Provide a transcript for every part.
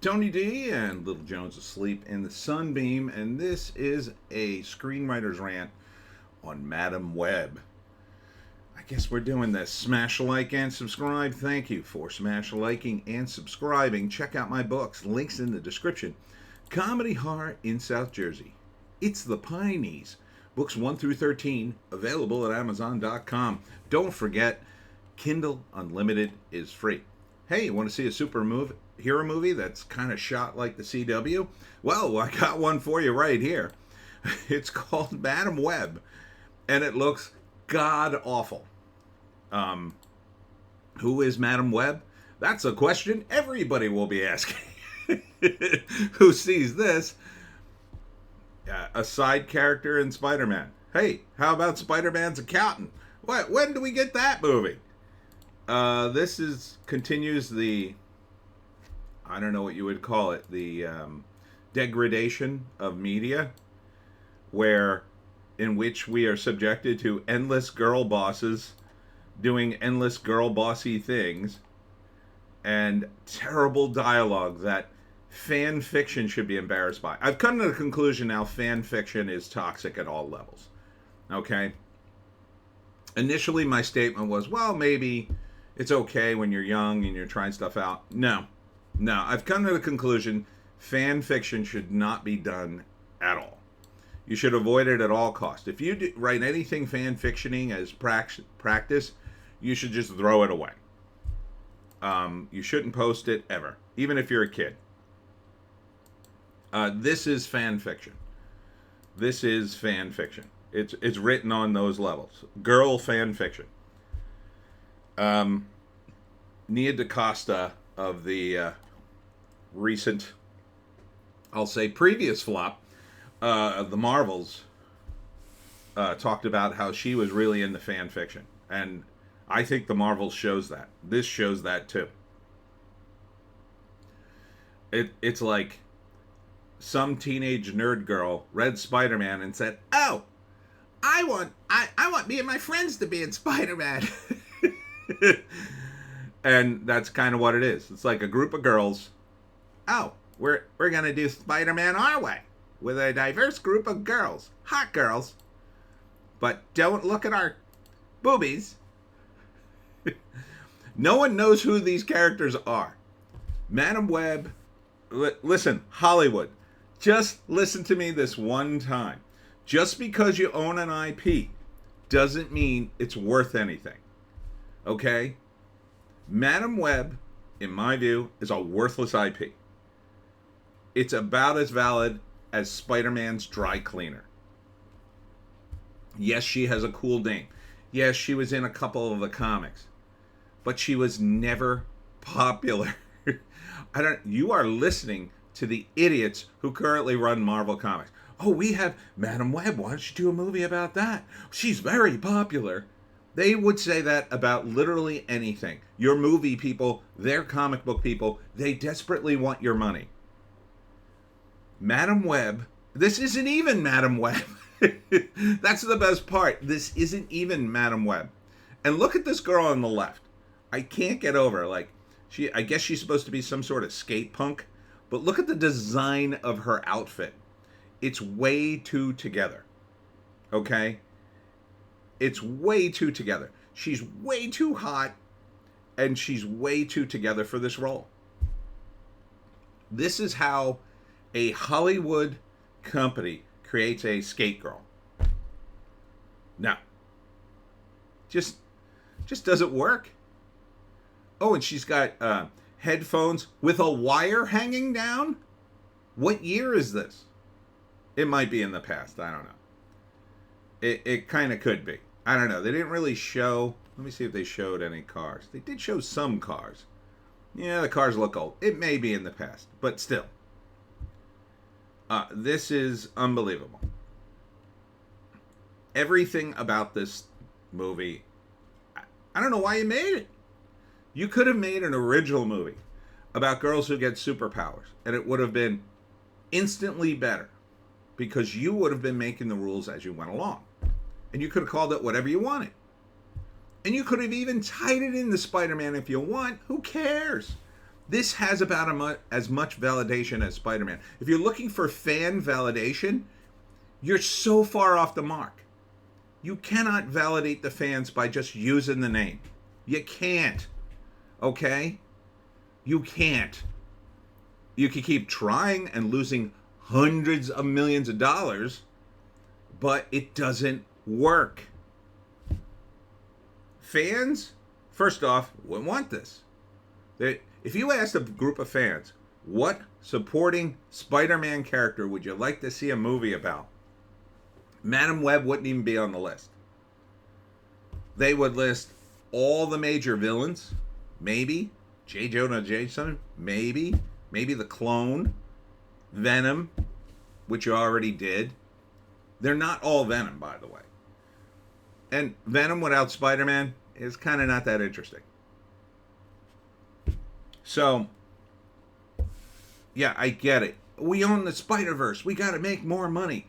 Tony D and Little Jones asleep in the sunbeam, and this is a Screenwriter's Rant on Madam Web. I guess we're doing this. Smash a like and subscribe. Thank you for smash liking and subscribing. Check out my books. Links in the description. Comedy Horror in South Jersey. It's the Pineys. Books 1 through 13 available at Amazon.com. Don't forget, Kindle Unlimited is free. Hey, you want to see a superhero movie that's kind of shot like the CW? Well, I got one for you right here. It's called Madam Web, and it looks god awful. Who is Madam Web? That's a question everybody will be asking. Who sees this? A side character in Spider-Man. Hey, how about Spider-Man's accountant? What? When do we get that movie? This continues the, I don't know what you would call it, the degradation of media, in which we are subjected to endless girl bosses doing endless girl bossy things and terrible dialogue that fan fiction should be embarrassed by. I've come to the conclusion now fan fiction is toxic at all levels. Okay? Initially, my statement was, well, maybe it's okay when you're young and you're trying stuff out. No. I've come to the conclusion fan fiction should not be done at all. You should avoid it at all costs. If you write anything fan fictioning as practice, you should just throw it away. You shouldn't post it ever, even if you're a kid. This is fan fiction. This is fan fiction. It's written on those levels. Girl fan fiction. Nia DaCosta of the recent, I'll say previous flop, the Marvels, talked about how she was really into fan fiction. And I think the Marvels shows that. This shows that too. It's like some teenage nerd girl read Spider-Man and said, "Oh, I want me and my friends to be in Spider-Man." And that's kind of what it is. It's like a group of girls. Oh, we're gonna do Spider-Man our way with a diverse group of girls, hot girls. But don't look at our boobies. No one knows who these characters are. Madam Web. Listen, Hollywood. Just listen to me this one time. Just because you own an IP doesn't mean it's worth anything. Okay? Madam Web, in my view, is a worthless IP. It's about as valid as Spider-Man's dry cleaner. Yes, she has a cool name. Yes, she was in a couple of the comics. But she was never popular. You are listening to the idiots who currently run Marvel Comics. Oh, we have Madam Web. Why don't you do a movie about that? She's very popular. They would say that about literally anything. Your movie people, their comic book people, they desperately want your money. Madam Web, this isn't even Madam Web. That's the best part. This isn't even Madam Web. And look at this girl on the left. I can't get over her. Like, I guess she's supposed to be some sort of skate punk, but look at the design of her outfit. It's way too together. Okay? It's way too together. She's way too hot, and she's way too together for this role. This is how a Hollywood company creates a skate girl. No. Just doesn't work. Oh, and she's got headphones with a wire hanging down? What year is this? It might be in the past. I don't know. It kind of could be. I don't know. They didn't really show. Let me see if they showed any cars. They did show some cars. Yeah, the cars look old. It may be in the past, but still. This is unbelievable. Everything about this movie, I don't know why you made it. You could have made an original movie about girls who get superpowers, and it would have been instantly better because you would have been making the rules as you went along. And you could have called it whatever you wanted. And you could have even tied it into Spider-Man if you want. Who cares? This has about as much validation as Spider-Man. If you're looking for fan validation, you're so far off the mark. You cannot validate the fans by just using the name. You can't. Okay? You can't. You can keep trying and losing hundreds of millions of dollars, but it doesn't work. Fans, first off, wouldn't want this. If you asked a group of fans, what supporting Spider-Man character would you like to see a movie about? Madam Web wouldn't even be on the list. They would list all the major villains, maybe J. Jonah Jameson, maybe the Clone, Venom, which you already did. They're not all Venom, by the way. And Venom without Spider-Man is kind of not that interesting. So, yeah, I get it. We own the Spider-Verse. We got to make more money.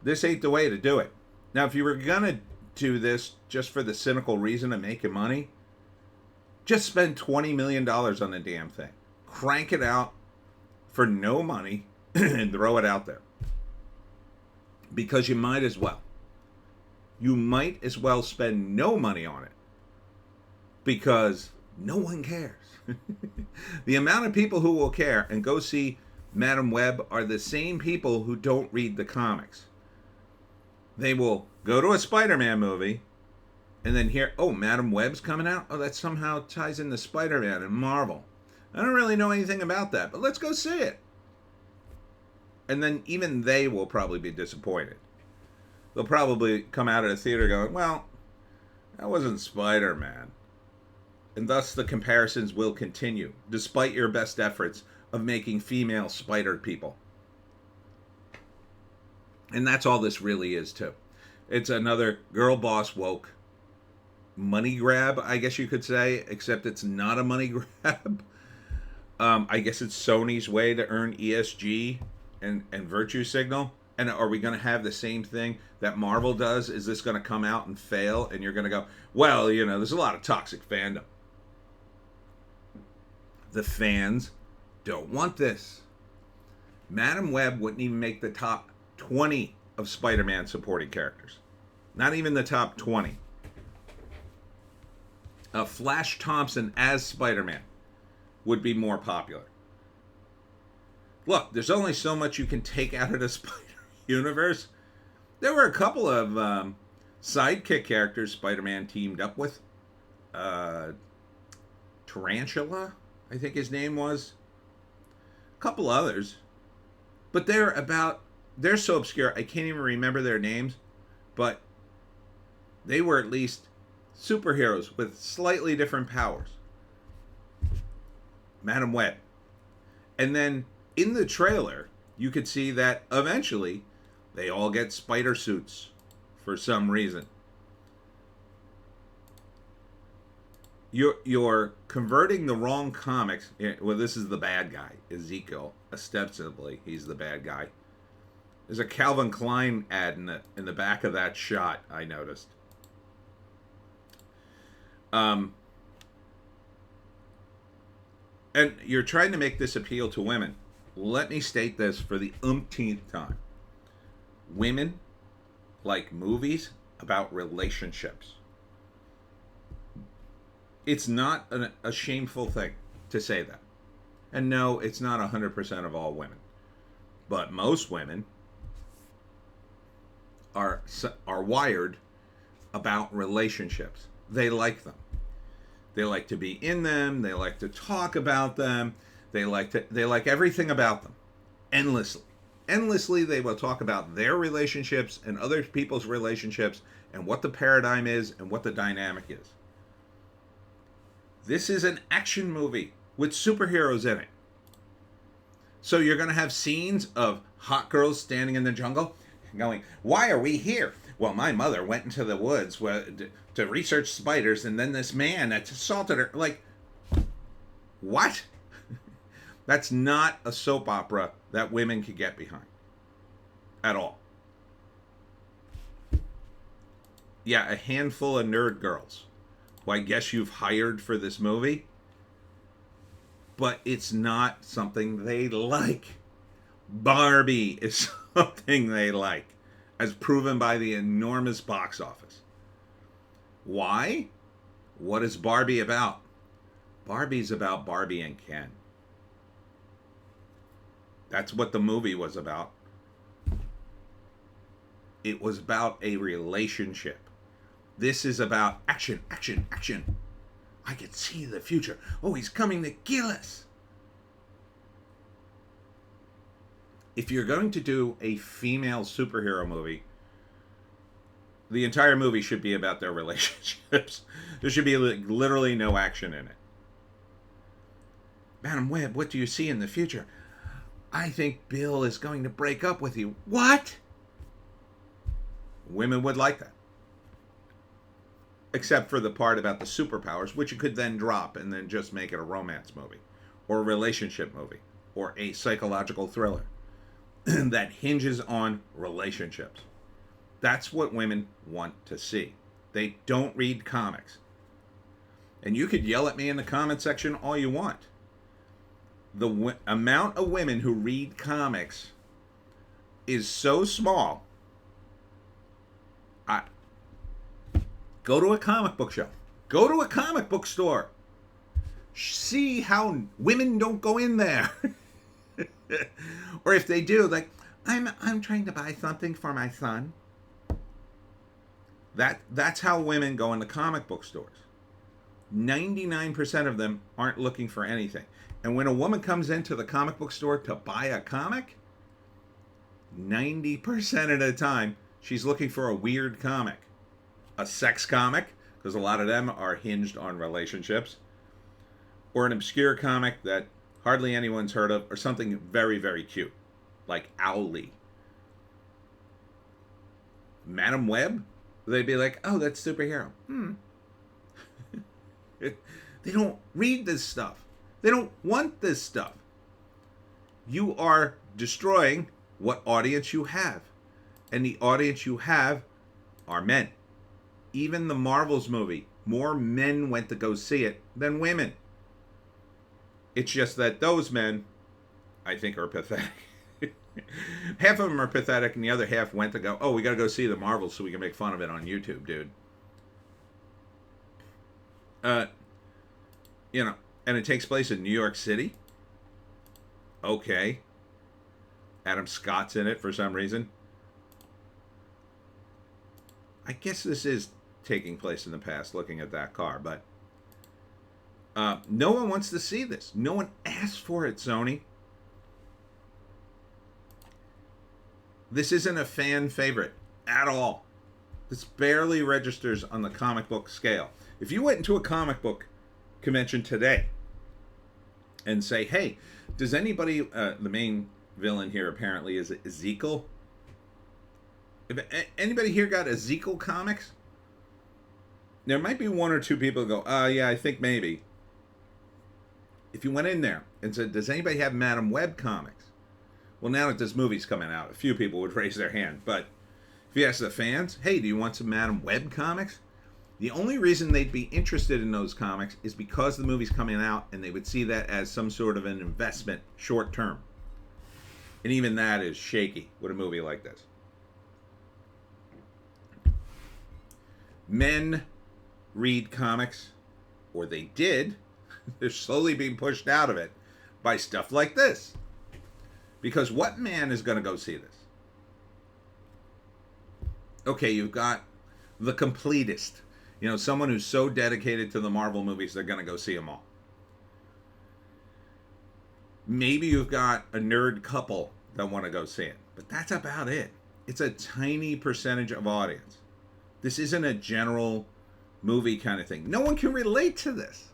This ain't the way to do it. Now, if you were going to do this just for the cynical reason of making money, just spend $20 million on the damn thing. Crank it out for no money and throw it out there. Because you might as well. You might as well spend no money on it. Because no one cares. The amount of people who will care and go see Madam Web are the same people who don't read the comics. They will go to a Spider-Man movie and then hear, oh, Madam Web's coming out? Oh, that somehow ties into Spider-Man and Marvel. I don't really know anything about that, but let's go see it. And then even they will probably be disappointed. They'll probably come out of the theater going, well, that wasn't Spider-Man. And thus the comparisons will continue, despite your best efforts of making female spider people. And that's all this really is, too. It's another girl boss woke money grab, I guess you could say, except it's not a money grab. I guess it's Sony's way to earn ESG and virtue signal. And are we going to have the same thing that Marvel does? Is this going to come out and fail? And you're going to go, well, you know, there's a lot of toxic fandom. The fans don't want this. Madam Web wouldn't even make the top 20 of Spider-Man supporting characters. Not even the top 20. Flash Thompson as Spider-Man would be more popular. Look, there's only so much you can take out of the Spider universe. There were a couple of sidekick characters Spider-Man teamed up with. Tarantula, I think his name was. A couple others. But they're so obscure, I can't even remember their names. But they were at least superheroes with slightly different powers. Madam Web. And then in the trailer, you could see that eventually they all get spider suits for some reason. You're converting the wrong comics. Well, this is the bad guy, Ezekiel. Ostensibly, he's the bad guy. There's a Calvin Klein ad in the back of that shot, I noticed. And you're trying to make this appeal to women. Let me state this for the umpteenth time. Women like movies about relationships. It's not a shameful thing to say that. And no, it's not 100% of all women. But most women are wired about relationships. They like them. They like to be in them. They like to talk about them. They like everything about them. Endlessly. Endlessly, they will talk about their relationships and other people's relationships and what the paradigm is and what the dynamic is. This is an action movie with superheroes in it. So you're going to have scenes of hot girls standing in the jungle going, why are we here? Well, my mother went into the woods to research spiders, and then this man that assaulted her. Like, what? That's not a soap opera that women could get behind. At all. Yeah, a handful of nerd girls who I guess you've hired for this movie. but it's not something they like. Barbie is something they like, as proven by the enormous box office. Why? What is Barbie about? Barbie's about Barbie and Ken. That's what the movie was about. It was about a relationship. This is about action, action, action. I can see the future. Oh, he's coming to kill us. If you're going to do a female superhero movie, the entire movie should be about their relationships. There should be literally no action in it. Madam Web, what do you see in the future? I think Bill is going to break up with you. What? Women would like that. Except for the part about the superpowers, which you could then drop and then just make it a romance movie, or a relationship movie, or a psychological thriller that hinges on relationships. That's what women want to see. They don't read comics. And you could yell at me in the comment section all you want. The amount of women who read comics is so small. Go to a comic book show. Go to a comic book store. See how women don't go in there. Or if they do, like, I'm trying to buy something for my son. That's how women go into comic book stores. 99% of them aren't looking for anything. And when a woman comes into the comic book store to buy a comic, 90% of the time, she's looking for a weird comic. A sex comic, because a lot of them are hinged on relationships. Or an obscure comic that hardly anyone's heard of, or something very, very cute, like Owlie. Madam Web, they'd be like, oh, that's superhero. They don't read this stuff. They don't want this stuff. You are destroying what audience you have. And the audience you have are men. Even the Marvels movie, more men went to go see it than women. It's just that those men, I think, are pathetic. Half of them are pathetic, and the other half went to go, oh, we got to go see the Marvels so we can make fun of it on YouTube, dude. And it takes place in New York City. Okay. Adam Scott's in it for some reason. I guess this is taking place in the past, looking at that car, but no one wants to see this. No one asked for it, Sony. This isn't a fan favorite at all. This barely registers on the comic book scale. If you went into a comic book convention today and say, hey, does anybody, the main villain here apparently is Ezekiel. If anybody here got Ezekiel comics? There might be one or two people who go, yeah, I think maybe. If you went in there and said, does anybody have Madam Web comics? Well, now that this movie's coming out, a few people would raise their hand. But if you ask the fans, hey, do you want some Madam Web comics? The only reason they'd be interested in those comics is because the movie's coming out, and they would see that as some sort of an investment short term. And even that is shaky with a movie like this. Men read comics, or they did. They're slowly being pushed out of it by stuff like this. Because what man is going to go see this? Okay, you've got the completist. You know, someone who's so dedicated to the Marvel movies, they're going to go see them all. Maybe you've got a nerd couple that want to go see it. But that's about it. It's a tiny percentage of audience. This isn't a general movie kind of thing. No one can relate to this.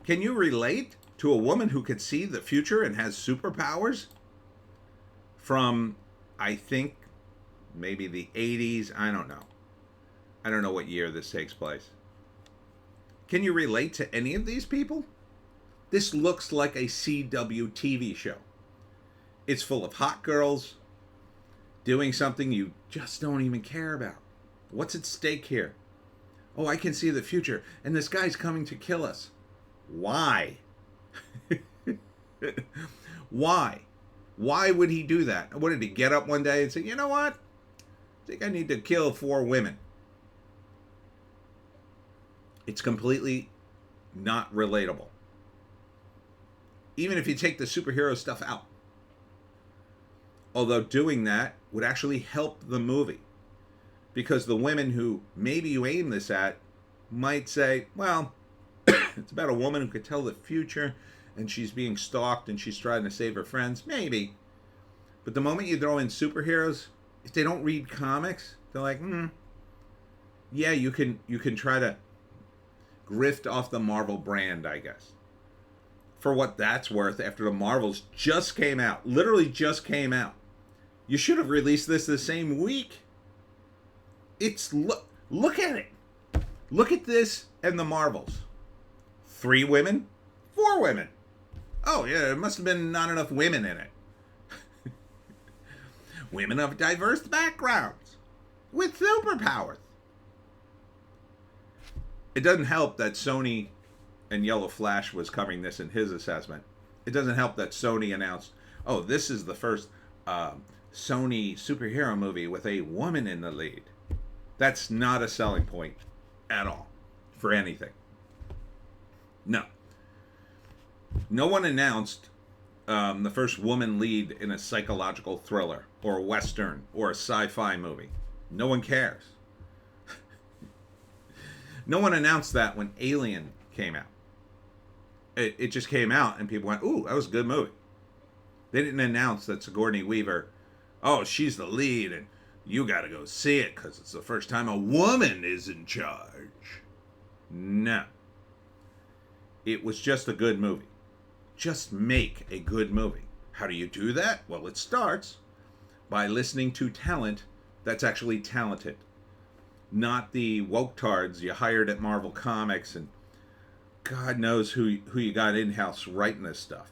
Can you relate to a woman who could see the future and has superpowers? From, I think, maybe the 80s. I don't know. I don't know what year this takes place. Can you relate to any of these people? This looks like a CW TV show. It's full of hot girls doing something you just don't even care about. What's at stake here? Oh, I can see the future, and this guy's coming to kill us. Why? Why? Why would he do that? What did he get up one day and say, you know what? I think I need to kill 4 women. It's completely not relatable. Even if you take the superhero stuff out. Although doing that would actually help the movie. Because the women who maybe you aim this at might say, well, it's about a woman who could tell the future and she's being stalked and she's trying to save her friends. Maybe. But the moment you throw in superheroes, if they don't read comics, they're like, yeah, you can try to grift off the Marvel brand, I guess. For what that's worth, after the Marvels just came out, literally just came out, you should have released this the same week. It's look at it. Look at this and the Marvels. 3 women, 4 women. Oh yeah, there must have been not enough women in it. Women of diverse backgrounds with superpowers. It doesn't help that Sony and Yellow Flash was covering this in his assessment. It doesn't help that Sony announced, oh, this is the first Sony superhero movie with a woman in the lead. That's not a selling point at all for anything. No. No one announced the first woman lead in a psychological thriller or a Western or a sci-fi movie. No one cares. No one announced that when Alien came out. It just came out and people went, ooh, that was a good movie. They didn't announce that Sigourney Weaver, oh, she's the lead and you got to go see it because it's the first time a woman is in charge. No. It was just a good movie. Just make a good movie. How do you do that? Well, it starts by listening to talent that's actually talented. Not the woke-tards you hired at Marvel Comics and God knows who you got in-house writing this stuff.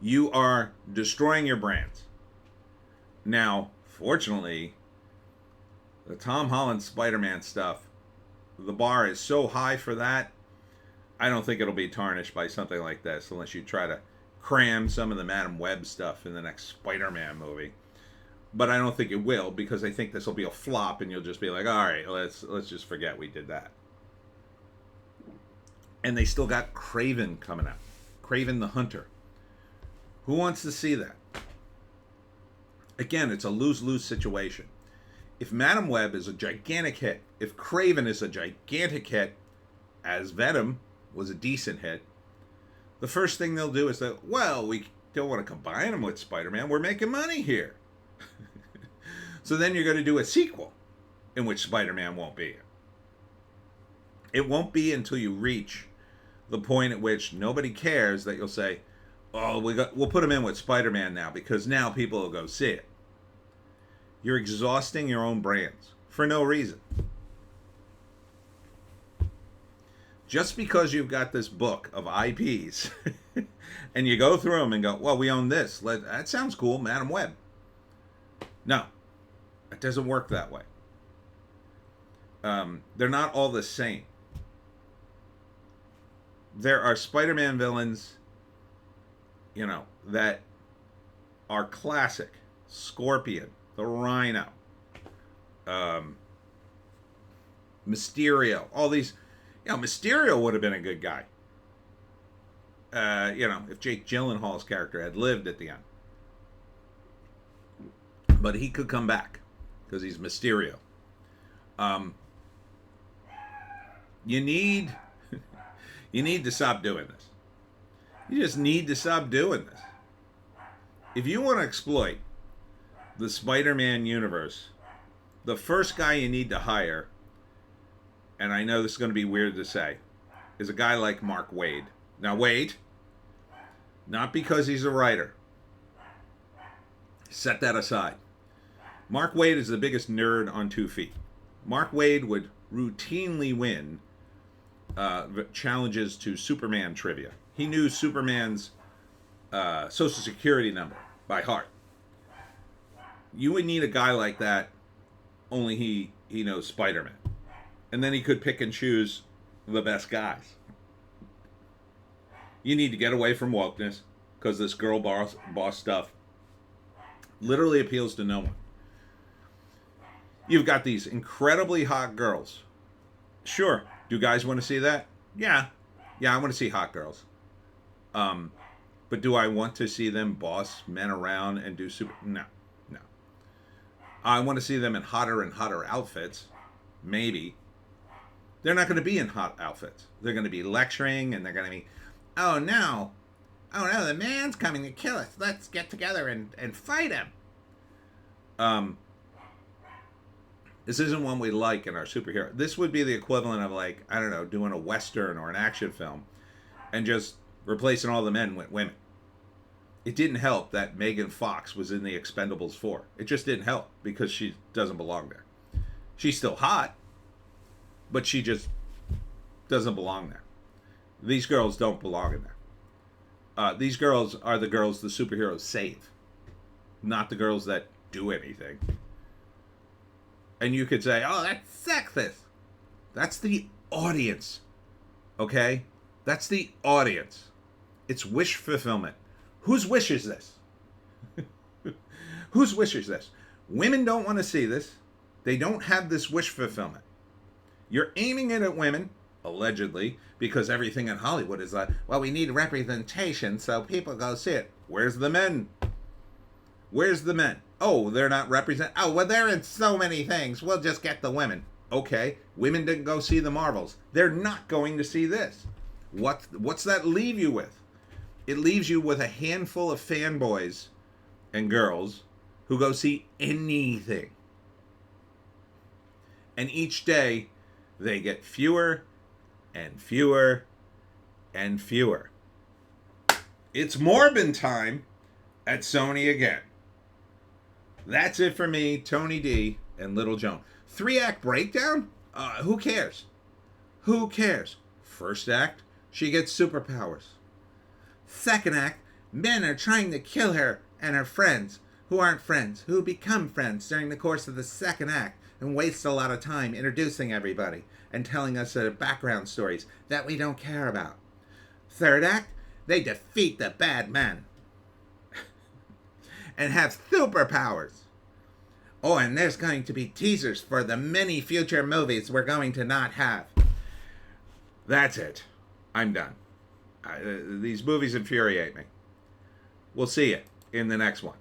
You are destroying your brands. Now, fortunately, the Tom Holland Spider-Man stuff, the bar is so high for that, I don't think it'll be tarnished by something like this unless you try to cram some of the Madam Web stuff in the next Spider-Man movie. But I don't think it will because I think this will be a flop and you'll just be like, all right, let's just forget we did that. And they still got Kraven coming out. Kraven the Hunter. Who wants to see that? Again, it's a lose-lose situation. If Madam Web is a gigantic hit, if Kraven is a gigantic hit, as Venom was a decent hit, the first thing they'll do is that, well, we don't want to combine them with Spider-Man. We're making money here. So then you're going to do a sequel in which Spider-Man won't be. It won't be until you reach the point at which nobody cares that you'll say, oh, we'll put him in with Spider-Man now because now people will go see it. You're exhausting your own brands for no reason. Just because you've got this book of IPs and you go through them and go, well, we own this. That sounds cool, Madam Web. No, it doesn't work that way. They're not all the same. There are Spider-Man villains, that are classic. Scorpion, the Rhino, Mysterio, all these. Mysterio would have been a good guy. If Jake Gyllenhaal's character had lived at the end. But he could come back because he's Mysterio. You need to stop doing this. You just need to stop doing this. If you want to exploit the Spider-Man universe, the first guy you need to hire, and I know this is going to be weird to say, is a guy like Mark Waid. Now wait, not because he's a writer. Set that aside. Mark Waid is the biggest nerd on 2 feet. Mark Waid would routinely win challenges to Superman trivia. He knew Superman's Social Security number by heart. You would need a guy like that, only he knows Spider-Man. And then he could pick and choose the best guys. You need to get away from wokeness because this girl boss stuff literally appeals to no one. You've got these incredibly hot girls. Sure, do guys want to see that? Yeah, I want to see hot girls. But do I want to see them boss men around and do super? No. I want to see them in hotter and hotter outfits. Maybe. They're not going to be in hot outfits. They're going to be lecturing, and they're going to be, oh no, the man's coming to kill us. Let's get together and fight him. This isn't one we like in our superhero. This would be the equivalent of, like, I don't know, doing a Western or an action film and just replacing all the men with women. It didn't help that Megan Fox was in the Expendables 4. It just didn't help because she doesn't belong there. She's still hot, but she just doesn't belong there. These girls don't belong in there. These girls are the girls the superheroes save, not the girls that do anything. And you could say, oh, that's sexist. That's the audience. Okay? That's the audience. It's wish fulfillment. Whose wish is this? Whose wish is this? Women don't want to see this. They don't have this wish fulfillment. You're aiming it at women, allegedly, because everything in Hollywood is like, well, we need representation, so people go see it. Where's the men? Where's the men? Oh, they're not represent. Oh, well, they're in so many things. We'll just get the women. Okay, women didn't go see the Marvels. They're not going to see this. What's that leave you with? It leaves you with a handful of fanboys and girls who go see anything. And each day, they get fewer and fewer and fewer. It's Morbin time at Sony again. That's it for me, Tony D, and Little Joan. 3-act breakdown? Who cares? Who cares? First act, she gets superpowers. Second act, men are trying to kill her and her friends, who aren't friends, who become friends during the course of the second act and waste a lot of time introducing everybody and telling us their background stories that we don't care about. Third act, they defeat the bad men and have superpowers. Oh, and there's going to be teasers for the many future movies we're going to not have. That's it. I'm done. These movies infuriate me. We'll see you in the next one.